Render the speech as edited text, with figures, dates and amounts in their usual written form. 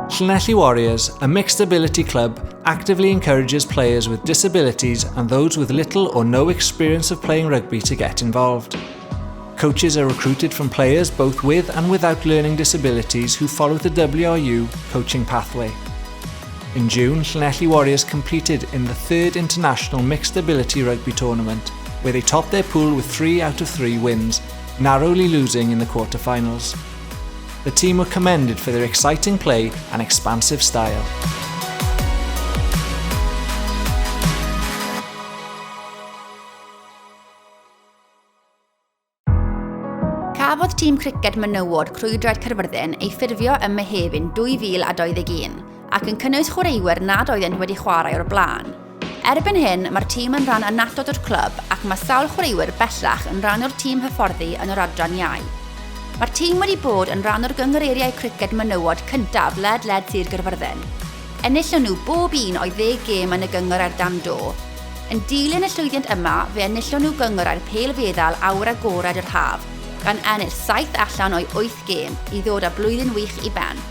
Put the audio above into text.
Llanelli Warriors, a mixed ability club, actively encourages players with disabilities and those with little or no experience of playing rugby to get involved. Coaches are recruited from players both with and without learning disabilities who follow the WRU coaching pathway. In June, Llanelli Warriors competed in the 3rd International Mixed Ability Rugby Tournament, where they topped their pool with 3 out of 3 wins, narrowly losing in the quarter-finals. The team were commended for their exciting play and expansive style. Cafodd tîm criced menywod Crwydraid Caerfyrddin ei ffurfio ym Mehefin 2021 ac yn cynnwys chwaraewyr nad oeddent wedi chwarae o'r blaen. Erbyn hyn, mae'r tîm yn rhan annatod o'r clwb ac mae sawl chwaraewyr bellach yn rhan o'r tîm hyfforddi yn yr adran iau. Mae'r tîm wedi bod yn rhan o'r gynghreiriau criced menywod cyntaf ledled Sir Gaerfyrddin. Enillon nhw bob un o'i 10 gêm yn y gyngor ar dan do. Yn dilyn y llwyddiant yma, fe enillon nhw gyngor ar pêl feddal awr agored yr haf, gan ennill 7 allan o'i 8 gêm i ddod â blwyddyn wych i ben.